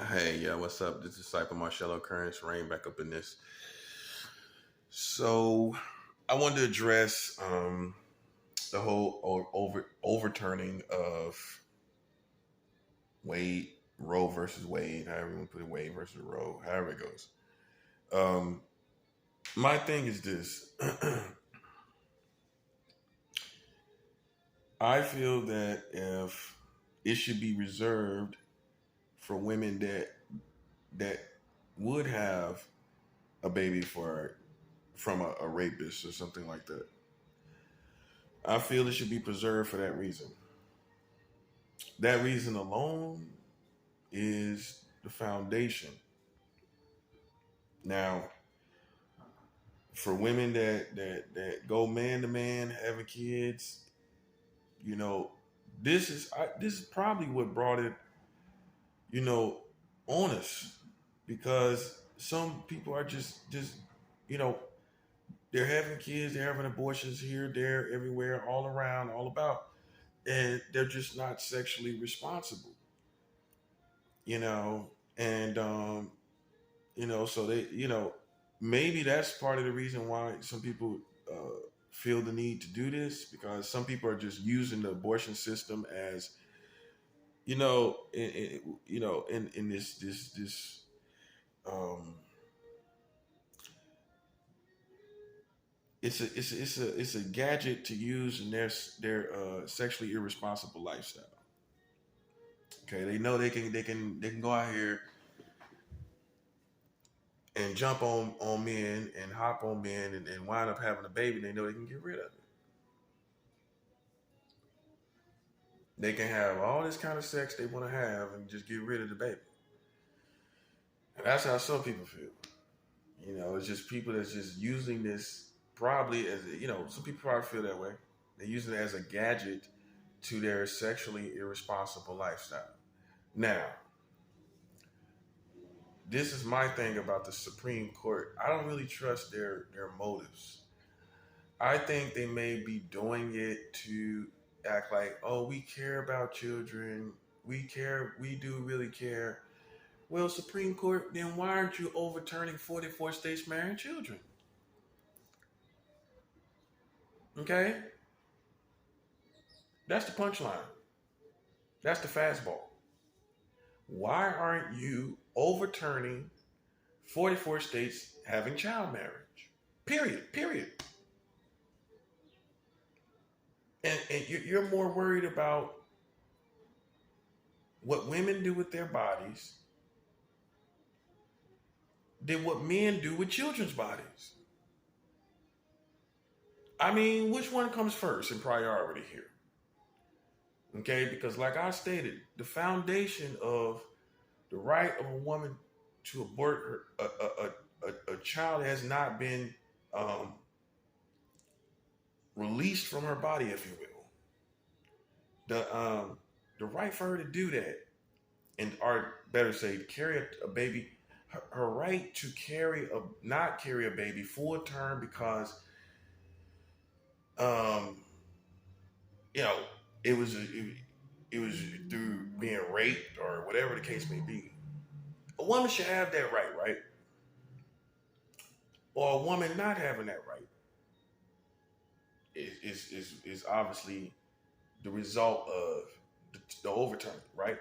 Hey, yeah, what's up? This is Cypher Marcello Currents, Rain back up in this. So, I wanted to address the whole overturning of Wade, Roe versus Wade, however you want to put it, Wade versus Roe, however it goes. Um, my thing is this: I feel that if it should be reserved for women that would have a baby from a rapist or something like that. I feel it should be preserved for that reason. That reason alone is the foundation. Now, for women that go man to man having kids, you know, this is probably what brought it, you know, on us, because some people are just you know they're having kids, they're having abortions here, there, everywhere, all around, all about, and they're just not sexually responsible, you know, and so they, maybe that's part of the reason why some people feel the need to do this, because some people are just using the abortion system as, in this um, it's a gadget to use in their sexually irresponsible lifestyle. Okay, they know they can go out here and jump on men and hop on men and wind up having a baby. They know they can get rid of it. They can have all this kind of sex they want to have and just get rid of the baby. And that's how some people feel. It's just people that's just using this probably as, some people probably feel that way. They use it as a gadget to their sexually irresponsible lifestyle. Now, this is my thing about the Supreme Court. I don't really trust their motives. I think they may be doing it to act like, oh, we care about children. We care. We do really care. Well, Supreme Court, then why aren't you overturning 44 states marrying children? Okay? That's the punchline. That's the fastball. Why aren't you overturning 44 states having child marriage? Period. And you're more worried about what women do with their bodies than what men do with children's bodies. I mean, which one comes first in priority here? Okay, because like I stated, the foundation of the right of a woman to abort a child has not been released from her body, if you will. The right for her to do that, and or better say, carry a baby, her right to not carry a baby full term because um, you know, it was through being raped or whatever the case may be. A woman should have that right? Or a woman not having that right is obviously the result of the overturn, right?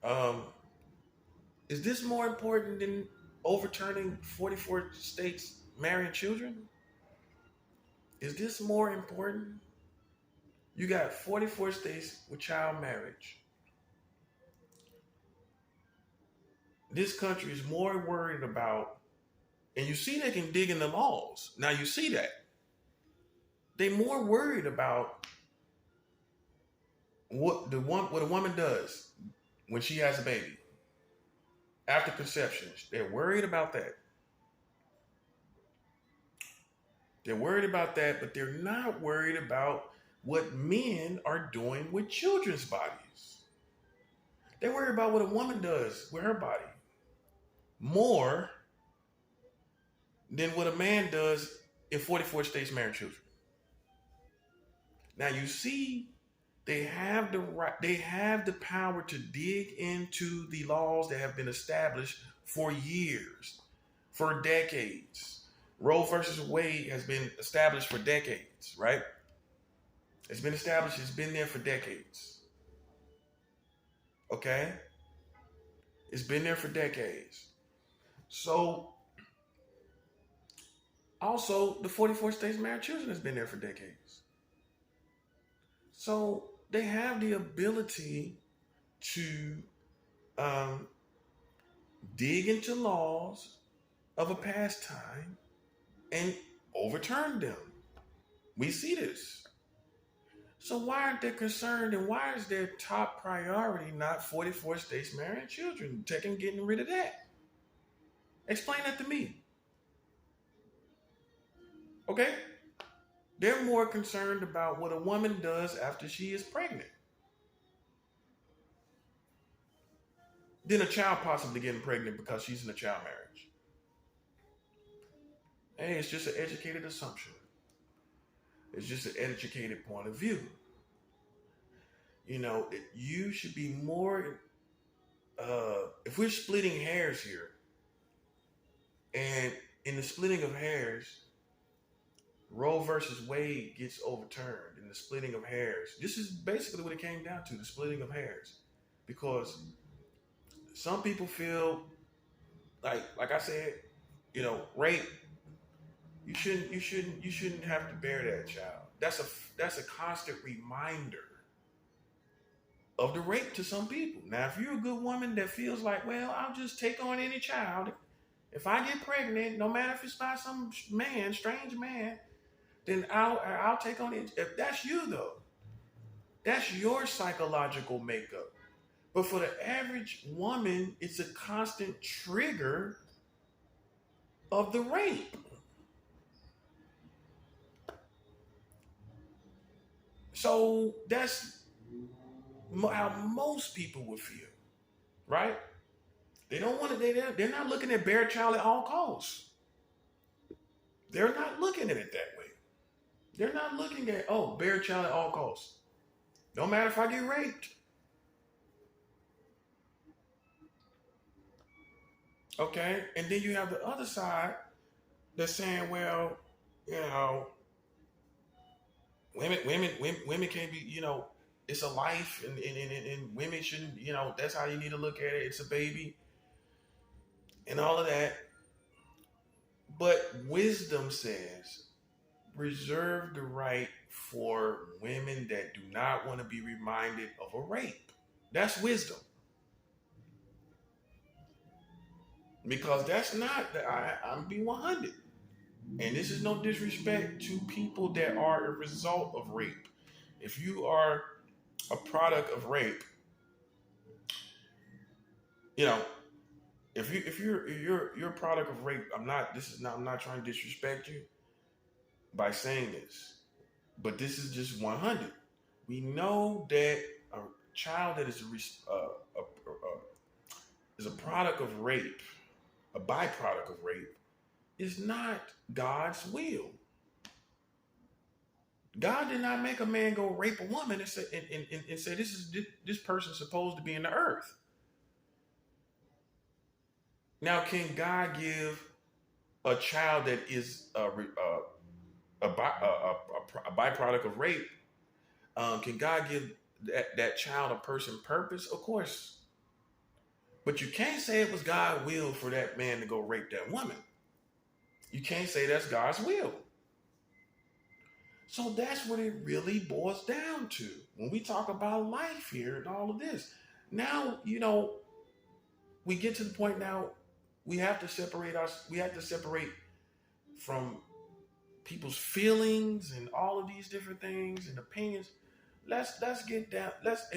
Um, is this more important than overturning 44 states marrying children? Is this more important? You got 44 states with child marriage. This country is more worried about, and you see they can dig in the laws. Now you see that. They're more worried about what a woman does when she has a baby after conception. They're worried about that. They're worried about that, but they're not worried about what men are doing with children's bodies. They're worried about what a woman does with her body more than what a man does in 44 states marrying children. Now you see They have the right, they have the power to dig into the laws that have been established for years, for decades. Roe versus Wade has been established for decades, right? It's been established, it's been there for decades. Okay? It's been there for decades. So, also, the 44 states married children has been there for decades. So, they have the ability to um, dig into laws of a past time and overturn them. We see this. So why aren't they concerned, and why is their top priority not 44 states marrying children, getting rid of that? Explain that to me. Okay? They're more concerned about what a woman does after she is pregnant than a child possibly getting pregnant because she's in a child marriage. Hey, it's just an educated assumption. It's just an educated point of view. You know, you should be more, if we're splitting hairs here, and in the splitting of hairs, Roe versus Wade gets overturned in the splitting of hairs. This is basically what it came down to, the splitting of hairs. Because some people feel like I said, you know, rape, you shouldn't have to bear that child. That's a constant reminder of the rape to some people. Now, if you're a good woman that feels like, well, I'll just take on any child. If I get pregnant, no matter if it's by some man, strange man, then I'll take on it. If that's you though, that's your psychological makeup. But for the average woman, it's a constant trigger of the rape. So that's how most people would feel, right? They don't want to. They're not looking at bear child at all costs. They're not looking at it that way. They're not looking at, oh, bear child at all costs. No matter if I get raped. Okay, and then you have the other side that's saying, well, you know, women can't be, you know, it's a life, and women shouldn't, you know, that's how you need to look at it. It's a baby, and all of that. But wisdom says, reserve the right for women that do not want to be reminded of a rape. That's wisdom. Because that's not, I'm being 100. And this is no disrespect to people that are a result of rape. If you are a product of rape, you know, if you're a product of rape, I'm not trying to disrespect you by saying this, but this is just 100. We know that a child that is a product of rape, a byproduct of rape, is not God's will. God did not make a man go rape a woman and say this person's supposed to be in the earth. Now, can God give a child that is a byproduct of rape? Can God give that child a person purpose? Of course. But you can't say it was God's will for that man to go rape that woman. You can't say that's God's will. So that's what it really boils down to when we talk about life here and all of this. Now, you know, we get to the point now we have to separate from people's feelings and all of these different things and opinions. Let's get down. If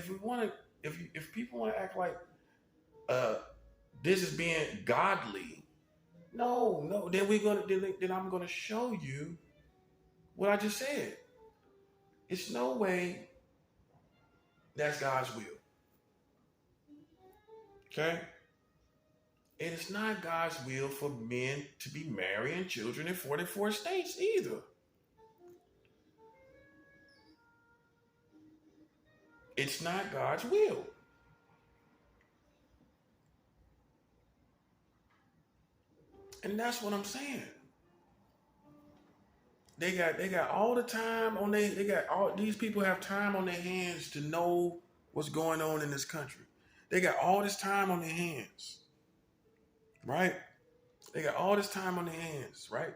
people want to act like this is being godly, no, then I'm gonna show you what I just said. It's no way that's God's will. Okay? And it's not God's will for men to be marrying children in 44 states either. It's not God's will. And that's what I'm saying. They got all the time on they got all these people have time on their hands to know what's going on in this country. They got all this time on their hands, right? They got all this time on their hands, right?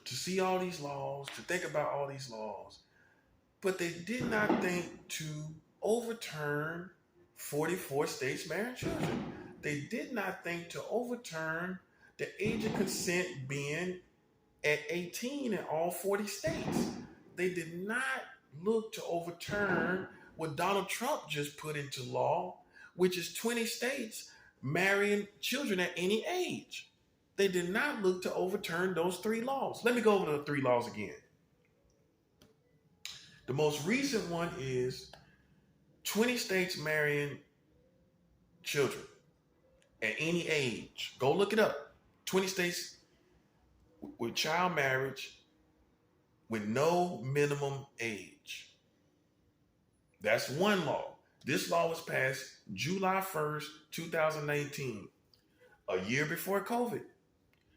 To see all these laws, to think about all these laws. But they did not think to overturn 44 states marrying children. They did not think to overturn the age of consent being at 18 in all 40 states. They did not look to overturn what Donald Trump just put into law, which is 20 states marrying children at any age. They did not look to overturn those three laws. Let me go over the three laws again. The most recent one is 20 states marrying children at any age. Go look it up. 20 states with child marriage with no minimum age. That's one law. This law was passed July 1st, 2019, a year before COVID.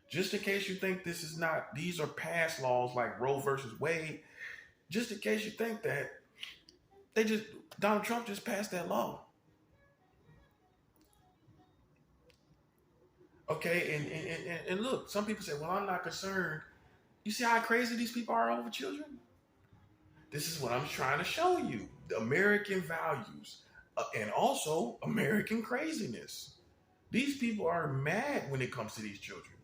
Just in case you think these are past laws like Roe versus Wade, just in case you think that, Donald Trump just passed that law. Okay, and look, some people say, well, I'm not concerned. You see how crazy these people are over children? This is what I'm trying to show you. The American values and also American craziness. These people are mad when it comes to these children.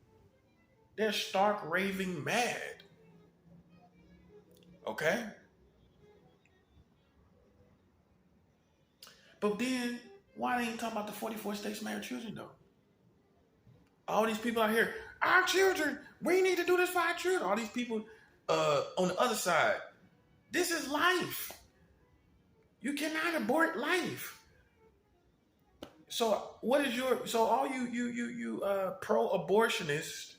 They're stark raving mad. Okay? But then, why they ain't talking about the 44 states married children though? All these people out here, our children, we need to do this for our children. All these people on the other side, this is life. You cannot abort life. So all you pro-abortionists,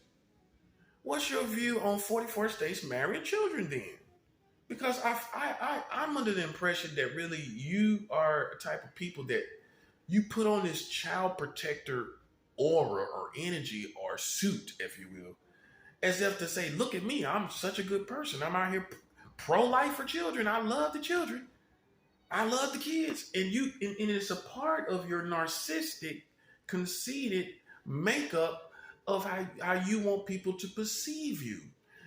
what's your view on 44 states marrying children then? Because I'm under the impression that really you are a type of people that you put on this child protector aura or energy or suit, if you will, as if to say, look at me, I'm such a good person. I'm out here pro-life for children. I love the children. I love the kids. And it's a part of your narcissistic, conceited makeup of how you want people to perceive you.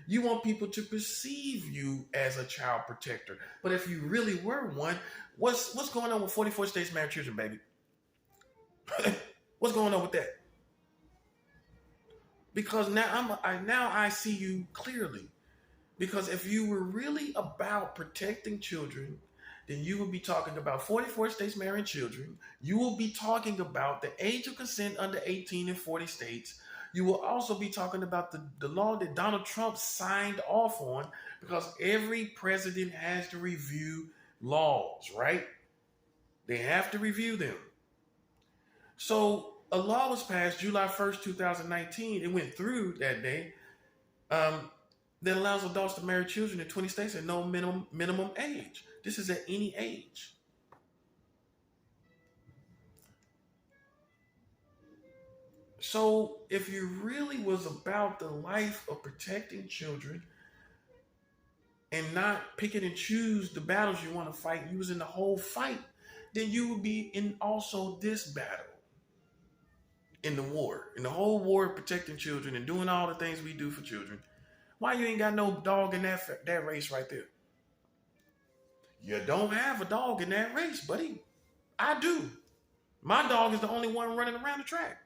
You want people to perceive you as a child protector. But if you really were one, what's going on with 44 states married children, baby? What's going on with that? Because now I see you clearly. Because if you were really about protecting children, then you would be talking about 44 states marrying children. You will be talking about the age of consent under 18 in 40 states. You will also be talking about the law that Donald Trump signed off on, because every president has to review laws, right? They have to review them. So a law was passed July 1st, 2019. It went through that day that allows adults to marry children in 20 states at no minimum age. This is at any age. So if you really was about the life of protecting children and not pick and choose the battles you want to fight, you was in the whole fight, then you would be in also this battle. In the whole war of protecting children and doing all the things we do for children. Why you ain't got no dog in that race right there? You don't have a dog in that race, buddy. I do. My dog is the only one running around the track.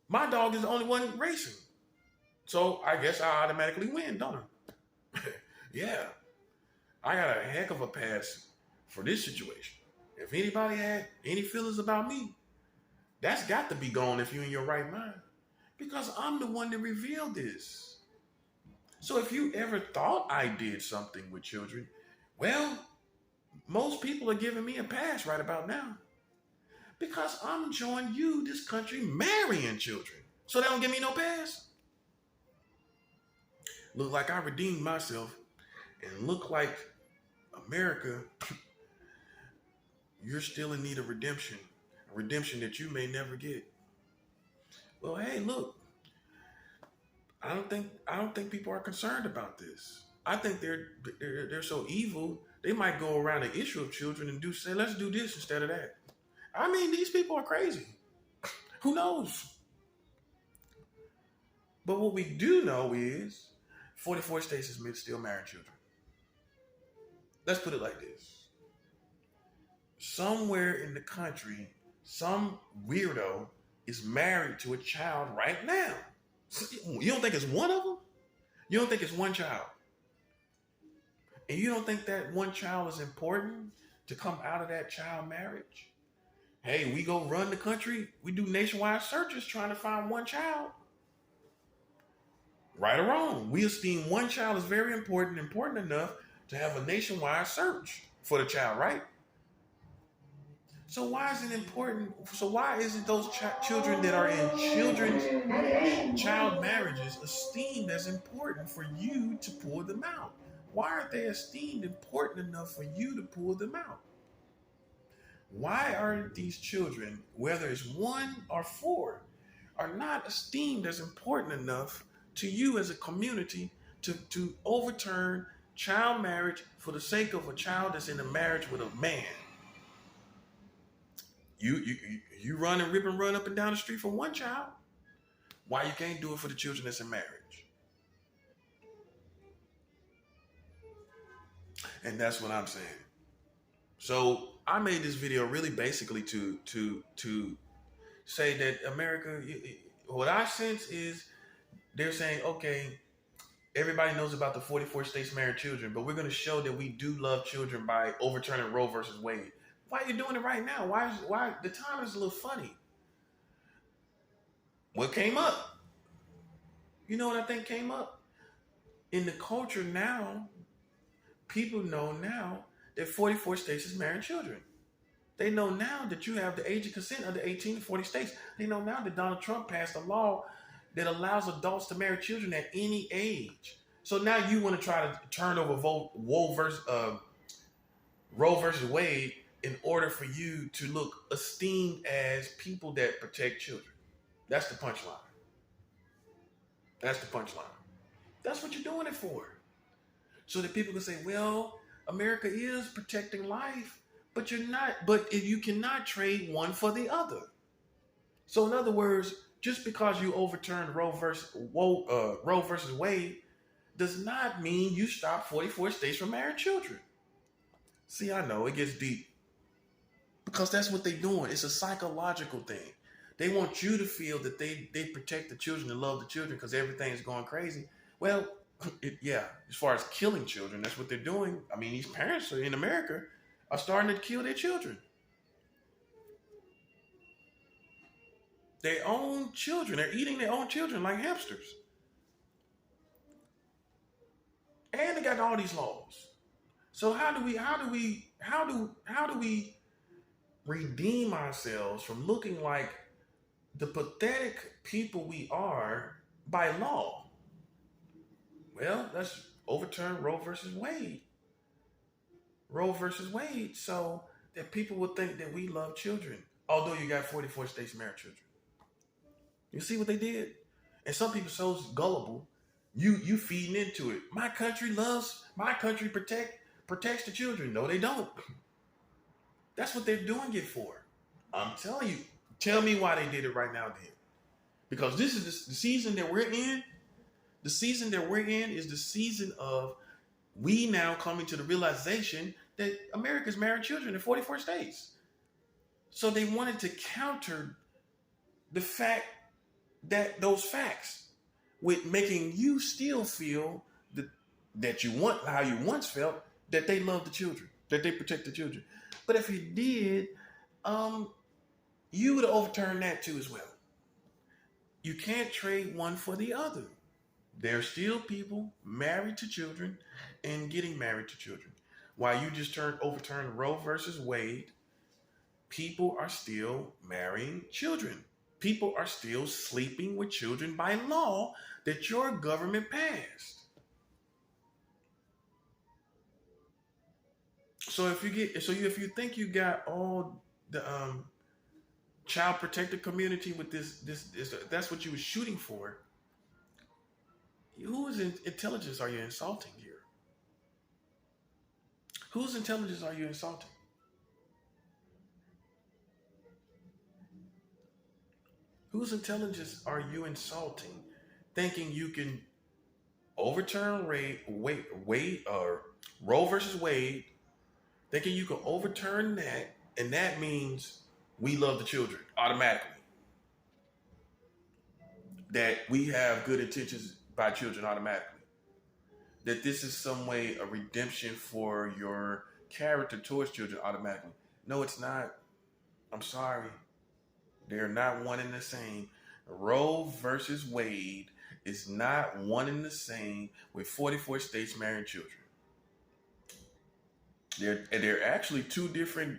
My dog is the only one racing. So I guess I automatically win, don't I? Yeah. I got a heck of a pass for this situation. If anybody had any feelings about me, that's got to be gone if you're in your right mind. Because I'm the one that revealed this. So if you ever thought I did something with children, well, most people are giving me a pass right about now. Because I'm showing you this country marrying children. So they don't give me no pass. Look like I redeemed myself. and look like America, you're still in need of redemption, a redemption that you may never get. Well, hey, look, I don't think people are concerned about this. I think they're so evil they might go around the issue of children and say let's do this instead of that. I mean, these people are crazy. Who knows? But what we do know is 44 states is still marrying children. Let's put it like this. Somewhere in the country, some weirdo is married to a child right now. You don't think it's one of them? You don't think it's one child? And you don't think that one child is important to come out of that child marriage? Hey, we go run the country. We do nationwide searches trying to find one child. Right or wrong, we esteem one child as very important enough to have a nationwide search for the child, right? So why is it important? So why isn't those children that are in child marriages esteemed as important for you to pull them out? Why aren't they esteemed important enough for you to pull them out? Why aren't these children, whether it's 1 or 4, are not esteemed as important enough to you as a community to overturn child marriage for the sake of a child that's in a marriage with a man? You run and rip and run up and down the street for one child. Why you can't do it for the children that's in marriage? And that's what I'm saying. So I made this video really basically to say that America, what I sense is they're saying, okay, everybody knows about the 44 states marrying children, but we're going to show that we do love children by overturning Roe versus Wade. Why are you doing it right now? Why the time is a little funny? What came up? You know what I think came up? In the culture now, people know now that 44 states is marrying children. They know now that you have the age of consent under 18 to 40 states. They know now that Donald Trump passed a law that allows adults to marry children at any age. So now you want to try to turn over Roe versus Wade in order for you to look esteemed as people that protect children. That's the punchline. That's the punchline. That's what you're doing it for. So that people can say, well, America is protecting life, but you cannot trade one for the other. So in other words, just because you overturned Roe versus Wade does not mean you stop 44 states from marrying children. See, I know it gets deep because that's what they're doing. It's a psychological thing. They want you to feel that they protect the children and love the children because everything's going crazy. Well, as far as killing children, that's what they're doing. I mean, these parents in America are starting to kill their children. Their own children. They're eating their own children like hamsters. And they got all these laws. So how do we redeem ourselves from looking like the pathetic people we are by law? Well, let's overturn Roe versus Wade. Roe versus Wade, so that people would think that we love children. Although you got 44 states marrying children. You see what they did? And some people so gullible, you feeding into it. My country protects the children. No, they don't. That's what they're doing it for. I'm telling you. Tell me why they did it right now then. Because this is the season that we're in. The season that we're in is the season of we now coming to the realization that America's marrying children in 44 states. So they wanted to counter the fact that those facts with making you still feel that you want how you once felt, that they love the children, that they protect the children. But if you did, you would have overturned that too as well. You can't trade one for the other. There are still people married to children and getting married to children. While you just overturned Roe versus Wade, people are still marrying children. People are still sleeping with children by law that your government passed. So if you think you got all the child protective community with this that's what you were shooting for, whose intelligence are you insulting here? Whose intelligence are you insulting? Whose intelligence are you insulting, thinking you can overturn Wade or Roe versus Wade, thinking you can overturn that, and that means we love the children automatically. That we have good intentions by children automatically. That this is some way a redemption for your character towards children automatically. No, it's not. I'm sorry. They're not one and the same. Roe versus Wade is not one and the same with 44 states marrying children. They're actually two different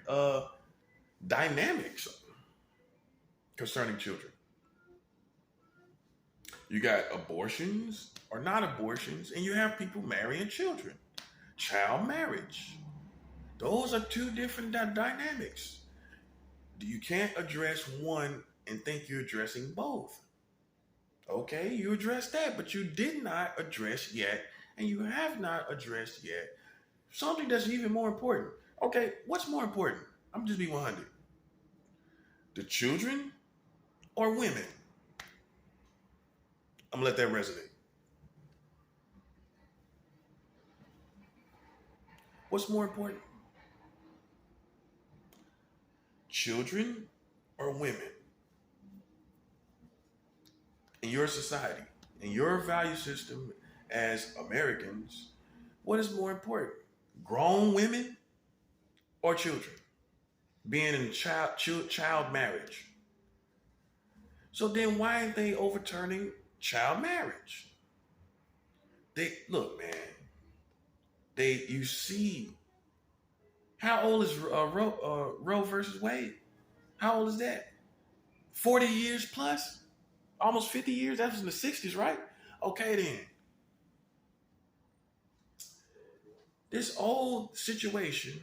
dynamics concerning children. You got abortions or not abortions, and you have people marrying children. Child marriage. Those are two different dynamics. You can't address one and think you're addressing both. Okay, you addressed that, but you did not address yet, and you have not addressed yet something that's even more important. Okay, what's more important? I'm just be 100. The children or women? I'm gonna let that resonate. What's more important? Children or women? In your society, in your value system as Americans, what is more important? Grown women or children? Being in child marriage. So then why aren't they overturning child marriage? They look, man. You see, how old is Roe versus Wade? How old is that? 40 years plus? Almost 50 years? That was in the 60s, right? Okay, then. This old situation,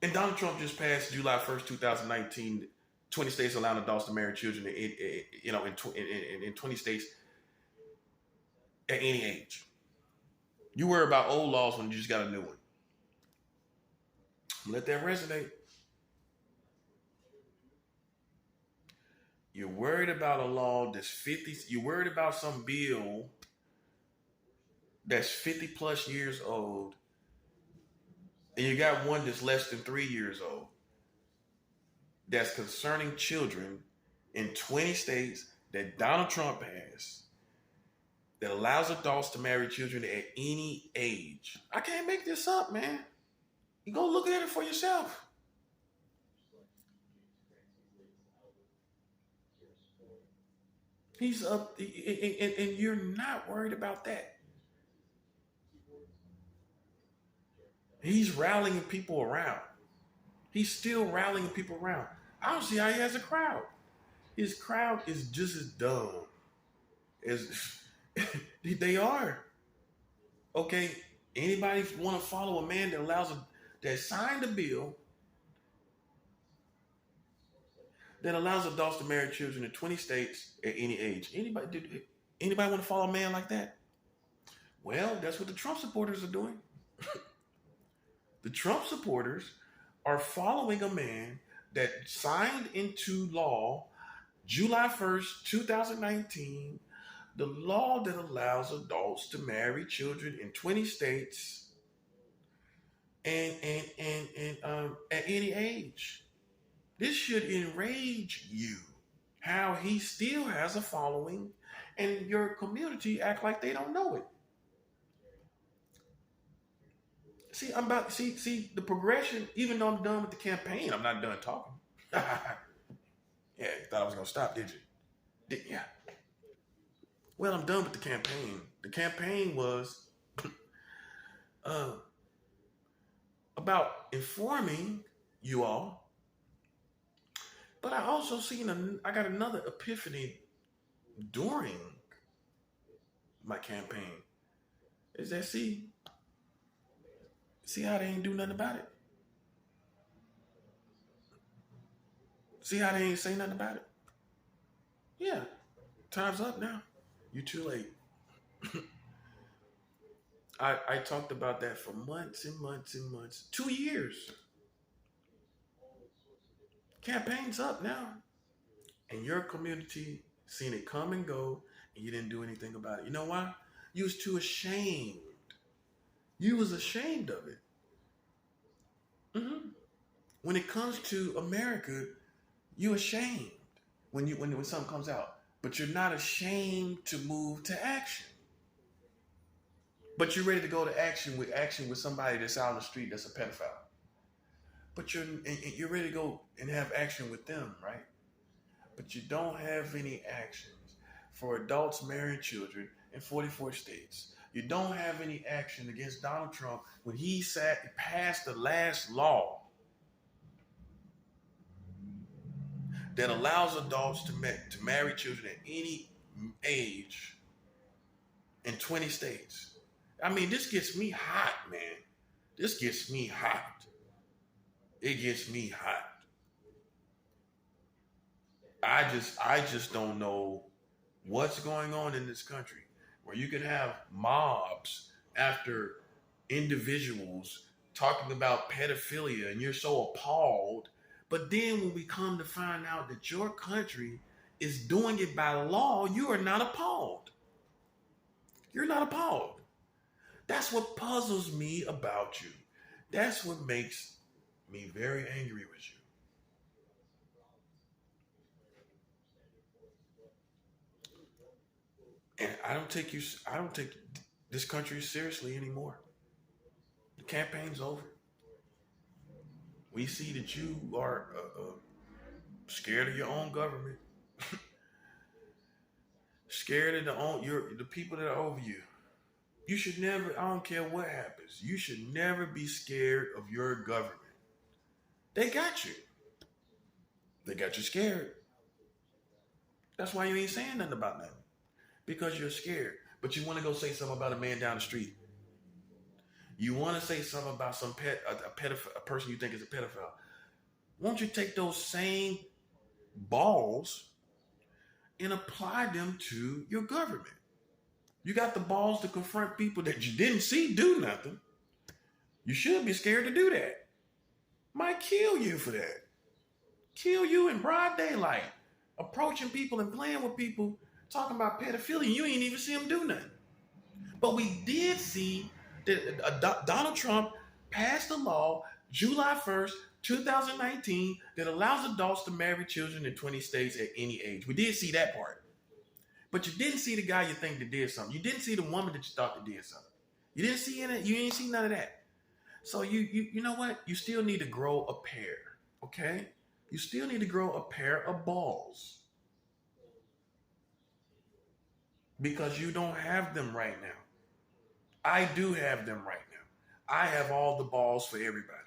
and Donald Trump just passed July 1st, 2019, 20 states allowing adults to marry children in 20 states at any age. You worry about old laws when you just got a new one. Let that resonate. You're worried about a law that's 50, you're worried about some bill that's 50 plus years old, and you got one that's less than 3 years old that's concerning children in 20 states that Donald Trump has that allows adults to marry children at any age. I can't make this up, man. You go look at it for yourself. He's up, and you're not worried about that. He's rallying people around. He's still rallying people around. I don't see how he has a crowd. His crowd is just as dumb as they are. Okay, anybody want to follow a man that signed a bill that allows adults to marry children in 20 states at any age? Anybody want to follow a man like that? Well, that's what the Trump supporters are doing. The Trump supporters are following a man that signed into law July 1st, 2019, the law that allows adults to marry children in 20 states and at any age. This should enrage you. How he still has a following and your community act like they don't know it. See, see the progression. Even though I'm done with the campaign, I'm not done talking. Yeah, you thought I was gonna stop, did you? Yeah. Well, I'm done with the campaign. The campaign was about informing you all, but I also I got another epiphany during my campaign. Is that See how they ain't do nothing about it? See how they ain't say nothing about it? Yeah, time's up now. You too late. I talked about that for months and months and months. 2 years. Campaign's up now. And your community seen it come and go, and you didn't do anything about it. You know why? You was too ashamed. You was ashamed of it. When it comes to America, you ashamed when something comes out. But you're not ashamed to move to action. But you're ready to go to action with somebody that's out on the street that's a pedophile. But you're ready to go and have action with them, right? But you don't have any actions for adults marrying children in 44 states. You don't have any action against Donald Trump when he passed the last law that allows adults to marry children at any age in 20 states. I mean, this gets me hot, man. This gets me hot. It gets me hot. I just don't know what's going on in this country where you can have mobs after individuals talking about pedophilia and you're so appalled. But then when we come to find out that your country is doing it by law, you are not appalled. You're not appalled. That's what puzzles me about you. That's what makes me very angry with you. And I don't take this country seriously anymore. The campaign's over. We see that you are scared of your own government, scared of the people that are over you. You should never, I don't care what happens, you should never be scared of your government. They got you. They got you scared. That's why you ain't saying nothing about nothing. Because you're scared. But you want to go say something about a man down the street. You want to say something about a person you think is a pedophile. Won't you take those same balls and apply them to your government? You got the balls to confront people that you didn't see do nothing. You should be scared to do that. Might kill you for that. Kill you in broad daylight. Approaching people and playing with people, talking about pedophilia, you ain't even see them do nothing. But we did see that Donald Trump passed a law July 1st, 2019 that allows adults to marry children in 20 states at any age. We did see that part. But you didn't see the guy you think that did something. You didn't see the woman that you thought that did something. You didn't see it. You didn't see none of that. So you know what? You still need to grow a pair, okay? You still need to grow a pair of balls. Because you don't have them right now. I do have them right now. I have all the balls for everybody.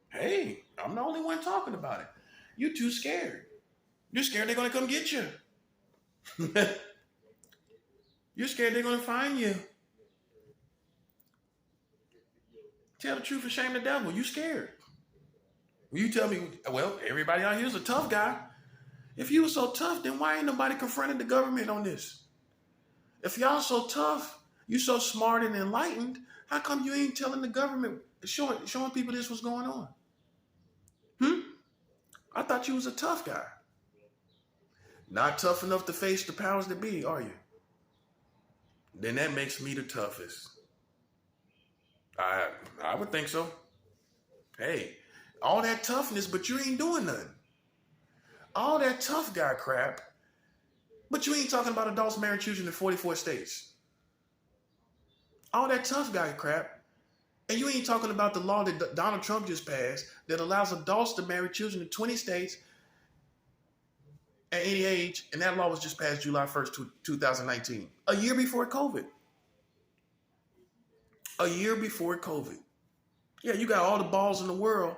Hey, I'm the only one talking about it. You're too scared. You're scared they're going to come get you. You're scared they're going to find you. Tell the truth and shame the devil. You scared. You tell me, well, everybody out here is a tough guy. If you were so tough, then why ain't nobody confronted the government on this? If y'all so tough, you so smart and enlightened, how come you ain't telling the government, showing people this was going on? I thought you was a tough guy. Not tough enough to face the powers that be, are you? Then that makes me the toughest. I would think so. Hey, all that toughness, but you ain't doing nothing. All that tough guy crap, but you ain't talking about adults marrying children in 44 states. All that tough guy crap, and you ain't talking about the law that Donald Trump just passed that allows adults to marry children in 20 states at any age, and that law was just passed July 1st, 2019, a year before COVID. A year before COVID. Yeah, you got all the balls in the world,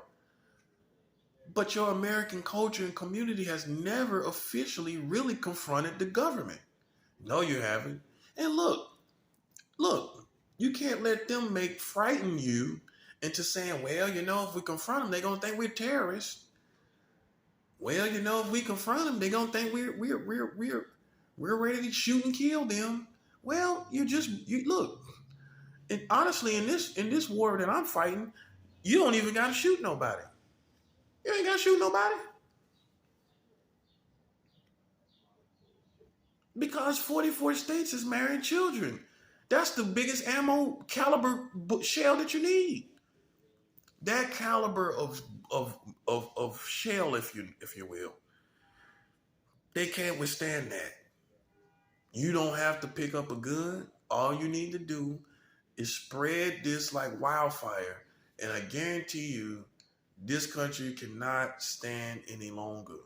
but your American culture and community has never officially really confronted the government. No, you haven't. And look, You can't let them frighten you into saying, well, if we confront them, they're gonna think we're terrorists. Well, if we confront them, they're gonna think we're ready to shoot and kill them. Well, you look, and honestly, in this war that I'm fighting, you don't even gotta shoot nobody. You ain't gotta shoot nobody. Because 44 states is marrying children. That's the biggest ammo caliber shell that you need. That caliber of shell, if you will, they can't withstand that. You don't have to pick up a gun. All you need to do is spread this like wildfire, and I guarantee you, this country cannot stand any longer.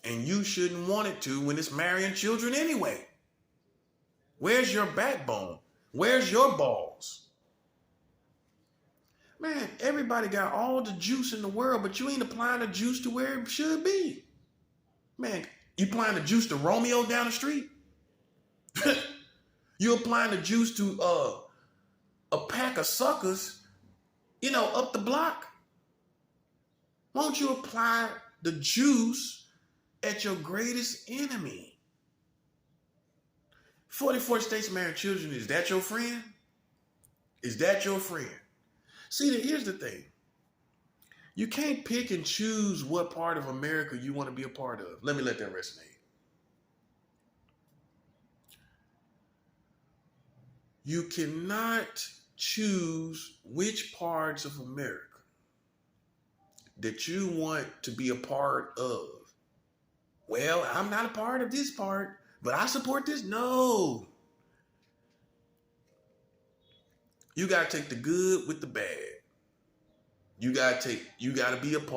And you shouldn't want it to when it's marrying children anyway. Where's your backbone? Where's your balls? Man, everybody got all the juice in the world, but you ain't applying the juice to where it should be. Man, you applying the juice to Romeo down the street? You applying the juice to a pack of suckers, up the block? Won't you apply the juice at your greatest enemy? 44 states marrying children, is that your friend? Is that your friend? See, here's the thing. You can't pick and choose what part of America you want to be a part of. Let me let that resonate. You cannot choose which parts of America that you want to be a part of. Well, I'm not a part of this part, but I support this. No. You got to take the good with the bad. You got to be a part